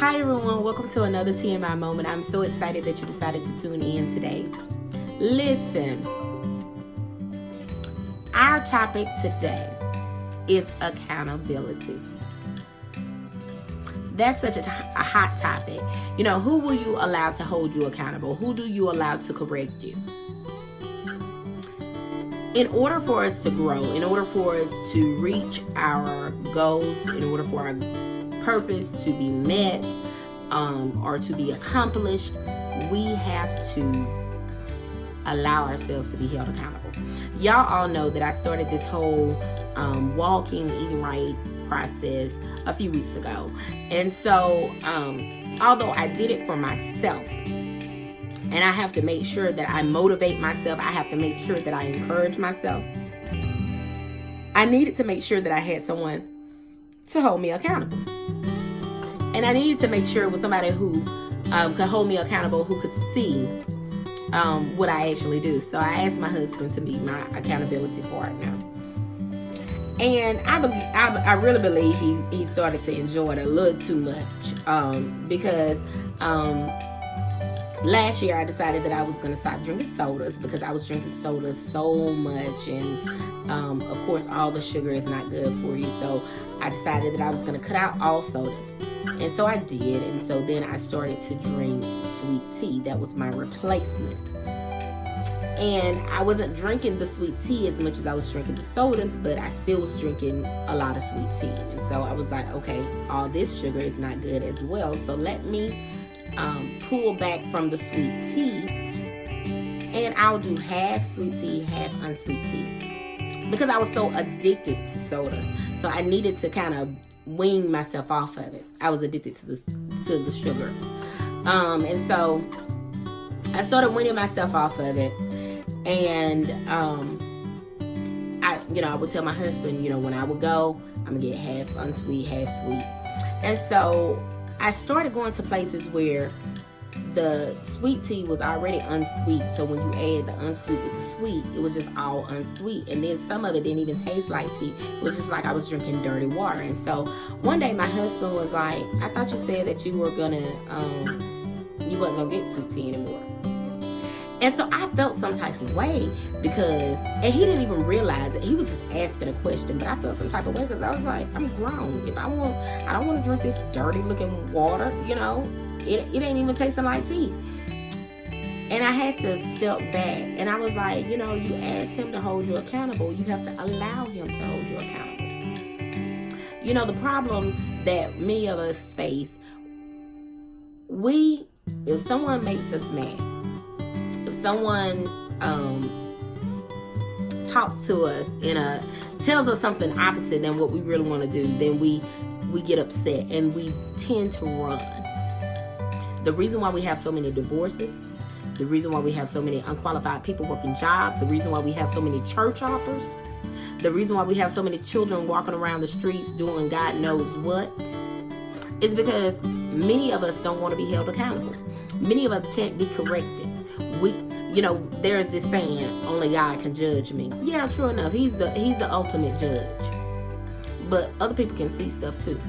Hi everyone, welcome to another TMI moment. I'm so excited that you decided to tune in today. Listen, our topic today is accountability. That's such a hot topic. You know, who will you allow to hold you accountable? Who do you allow to correct you? In order for us to grow, in order for us to reach our goals, in order for our purpose to be met or to be accomplished, we have to allow ourselves to be held accountable. Y'all all know that I started this whole walking, eating right process a few weeks ago. And so, although I did it for myself, and I have to make sure that I motivate myself, I have to make sure that I encourage myself, I needed to make sure that I had someone to hold me accountable. And I needed to make sure it was somebody who could hold me accountable, who could see what I actually do. So I asked my husband to be my accountability partner. And I really believe he started to enjoy it a little too much because last year I decided that I was going to stop drinking sodas because I was drinking sodas so much, and of course all the sugar is not good for you. So I decided that I was going to cut out all sodas, and so I did. And so then I started to drink sweet tea. That was my replacement. And I wasn't drinking the sweet tea as much as I was drinking the sodas, but I still was drinking a lot of sweet tea. And so I was like, okay, all this sugar is not good as well, so let me pull back from the sweet tea, and I'll do half sweet tea, half unsweet tea, because I was so addicted to sodas. So I needed to kind of wean myself off of it. I was addicted to the sugar, and so I started weaning myself off of it. And I would tell my husband, when I would go, I'm gonna get half unsweet, half sweet. And so I started going to places where the sweet tea was already unsweet. So when you add the unsweet with the sweet, it was just all unsweet. And then some of it didn't even taste like tea. It was just like I was drinking dirty water. And so one day my husband was like, I thought you said that you wasn't gonna get sweet tea anymore. And so I felt some type of way and he didn't even realize it. He was just asking a question, but I felt some type of way because I was like, I'm grown. I don't want to drink this dirty looking water, it ain't even tasting like tea. And I had to step back, and I was like, you asked him to hold you accountable. You have to allow him to hold you accountable. The problem that many of us face, if someone makes us mad, if someone talks to us tells us something opposite than what we really want to do, then we get upset and we tend to run. The reason why we have so many divorces, the reason why we have so many unqualified people working jobs, the reason why we have so many church hoppers, the reason why we have so many children walking around the streets doing God knows what, is because many of us don't want to be held accountable. Many of us can't be corrected. There's this saying, only God can judge me. Yeah, true enough. He's the ultimate judge. But other people can see stuff too.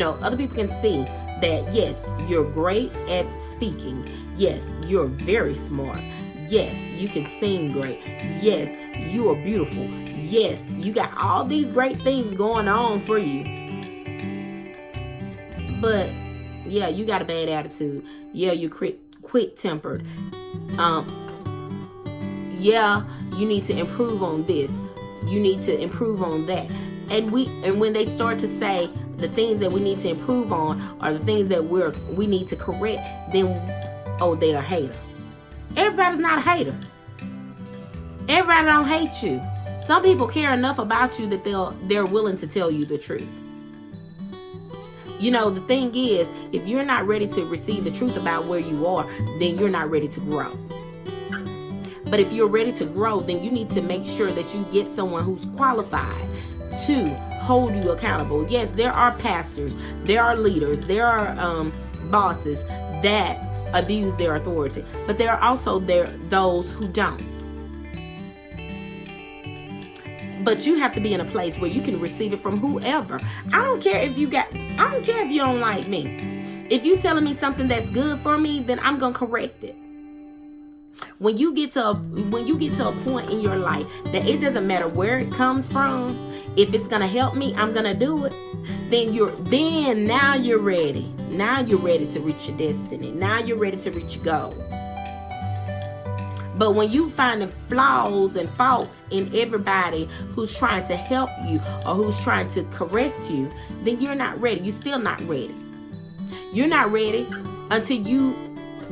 Other people can see that, yes, you're great at speaking. Yes, you're very smart. Yes, you can sing great. Yes, you are beautiful. Yes, you got all these great things going on for you. But, yeah, you got a bad attitude. Yeah, you're quick-tempered. Yeah, you need to improve on this. You need to improve on that. And when they start to say the things that we need to improve on are the things that we need to correct, then they're a hater. Everybody's not a hater. Everybody don't hate you. Some people care enough about you that they're willing to tell you the truth. The thing is, if you're not ready to receive the truth about where you are, then you're not ready to grow. But if you're ready to grow, then you need to make sure that you get someone who's qualified to hold you accountable. Yes, there are pastors, there are leaders, there are bosses that abuse their authority, but there are also those who don't. But you have to be in a place where you can receive it from whoever. I don't care if you don't like me. If you telling me something that's good for me, then I'm gonna correct it. When you get to a point in your life that it doesn't matter where it comes from, if it's gonna help me, I'm gonna do it. Then now you're ready. Now you're ready to reach your destiny. Now you're ready to reach your goal. But when you find the flaws and faults in everybody who's trying to help you or who's trying to correct you, then you're not ready. You're still not ready. You're not ready until you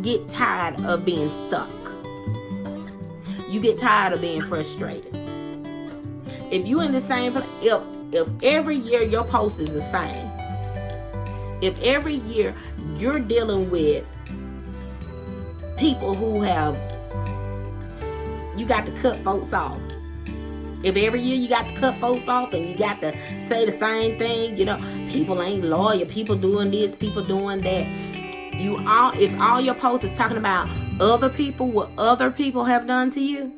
get tired of being stuck. You get tired of being frustrated. If you in the same place, if every year your post is the same, if every year you're dealing with people who you got to cut folks off. If every year you got to cut folks off and you got to say the same thing, people ain't loyal, people doing this, people doing that. If all your posts is talking about other people, what other people have done to you,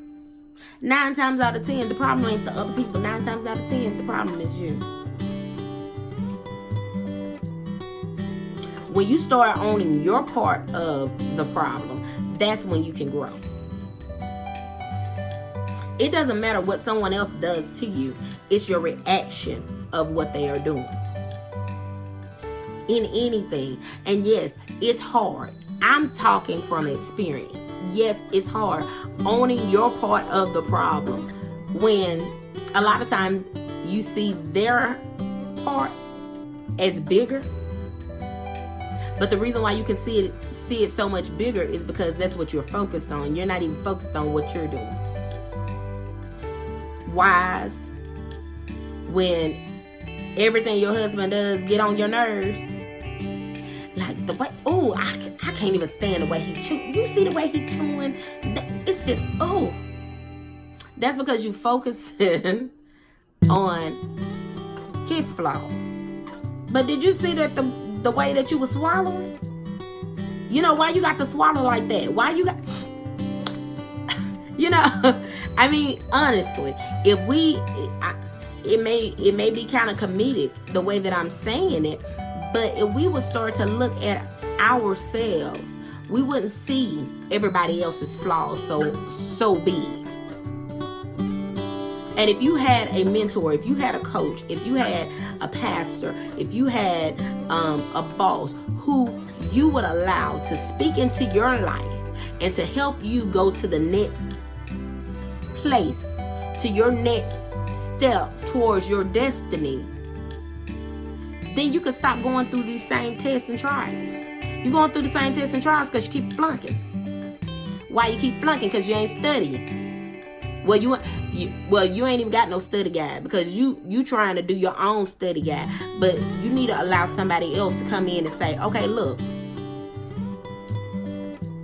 9 times out of 10, the problem ain't the other people. 9 times out of 10, the problem is you. When you start owning your part of the problem, that's when you can grow. It doesn't matter what someone else does to you. It's your reaction of what they are doing. In anything. And yes, it's hard. I'm talking from experience. Yes, it's hard owning your part of the problem when a lot of times you see their part as bigger. But the reason why you can see it so much bigger is because that's what you're focused on. You're not even focused on what you're doing. Wives, when everything your husband does get on your nerves, like the way, I can't even stand the way he chew. You see the way he chewing? It's just, that's because you focusing on his flaws. But did you see that the way that you was swallowing? Why you got to swallow like that? Why you got, I mean, honestly, it may be kind of comedic the way that I'm saying it, but if we would start to look at ourselves, we wouldn't see everybody else's flaws so big. And if you had a mentor, if you had a coach, if you had a pastor, if you had a boss who you would allow to speak into your life and to help you go to the next place, to your next step towards your destiny, then you can stop going through these same tests and trials. You're going through the same tests and trials because you keep flunking. Why you keep flunking? Because you ain't studying. Well, you ain't even got no study guide because you trying to do your own study guide. But you need to allow somebody else to come in and say, okay, look,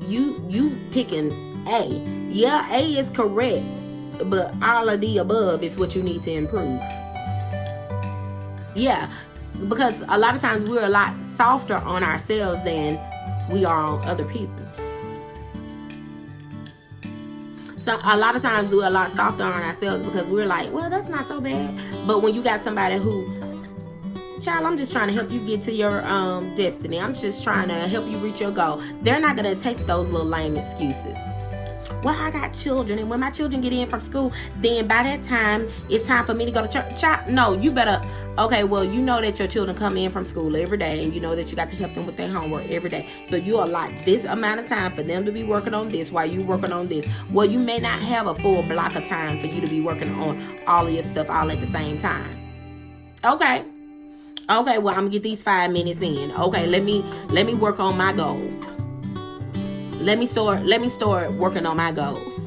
you picking A. Yeah, A is correct, but all of the above is what you need to improve. Yeah, because a lot of times we're a lot softer on ourselves than we are on other people. So a lot of times we're a lot softer on ourselves because we're like, well, that's not so bad. But when you got somebody who, child, I'm just trying to help you get to your destiny. I'm just trying to help you reach your goal. They're not going to take those little lame excuses. Well, I got children, and when my children get in from school, then by that time, it's time for me to go to church. Child, no, you better, okay, well, you know that your children come in from school every day, and you know that you got to help them with their homework every day. So you allot this amount of time for them to be working on this while you working on this. Well, you may not have a full block of time for you to be working on all of your stuff all at the same time. Okay, well, I'm going to get these 5 minutes in. Okay, let me work on my goal. Let me start working on my goals.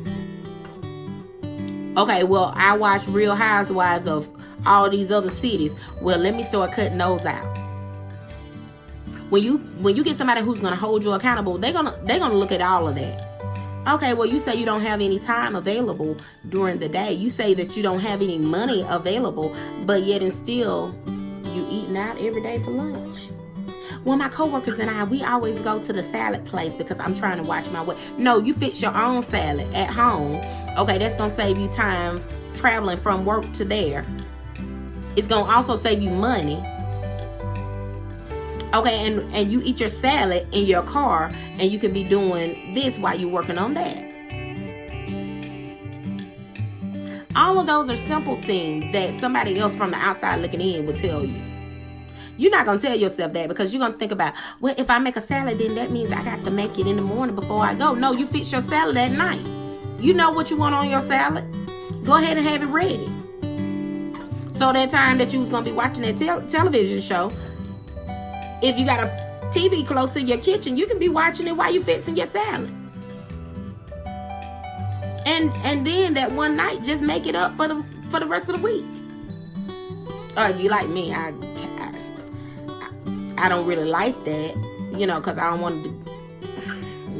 Okay, well, I watch Real Housewives of all these other cities. Well, let me start cutting those out. When you get somebody who's gonna hold you accountable, they're gonna look at all of that. Okay, well, you say you don't have any time available during the day. You say that you don't have any money available, but yet and still you eating out every day for lunch. Well, my coworkers and I, we always go to the salad place because I'm trying to watch my weight. No, you fix your own salad at home. Okay, that's going to save you time traveling from work to there. It's going to also save you money. Okay, and you eat your salad in your car, and you can be doing this while you're working on that. All of those are simple things that somebody else from the outside looking in will tell you. You're not going to tell yourself that, because you're going to think about, well, if I make a salad, then that means I got to make it in the morning before I go. No, you fix your salad at night. You know what you want on your salad. Go ahead and have it ready. So that time that you was going to be watching that television show, if you got a TV close to your kitchen, you can be watching it while you're fixing your salad. And then that one night, just make it up for the rest of the week. Or if you like me, I don't really like that, because I don't want to.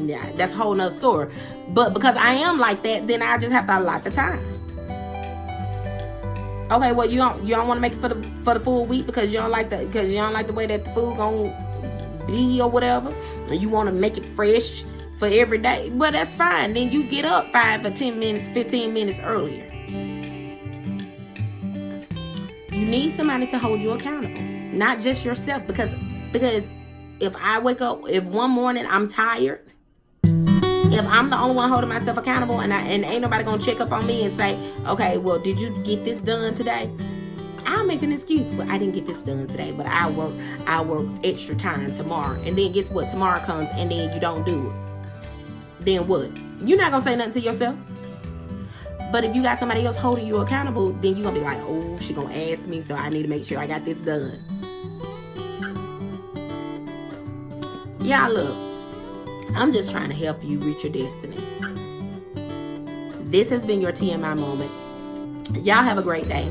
Yeah, that's a whole nother story. But because I am like that, then I just have to allot the time. Okay, well, you don't want to make it for the full week because you don't like the way that the food gonna be or whatever, and you want to make it fresh for every day. Well, that's fine. Then you get up 5 or 10 minutes, 15 minutes earlier. You need somebody to hold you accountable, not just yourself. Because if I wake up, if one morning I'm tired, if I'm the only one holding myself accountable, and ain't nobody gonna check up on me and say, okay, well, did you get this done today? I'll make an excuse. Well, I didn't get this done today, but I'll work extra time tomorrow. And then guess what? Tomorrow comes and then you don't do it. Then what? You're not gonna say nothing to yourself. But if you got somebody else holding you accountable, then you're gonna be like, oh, she gonna ask me, so I need to make sure I got this done. Yeah, look, I'm just trying to help you reach your destiny. This has been your TMI moment. Y'all have a great day.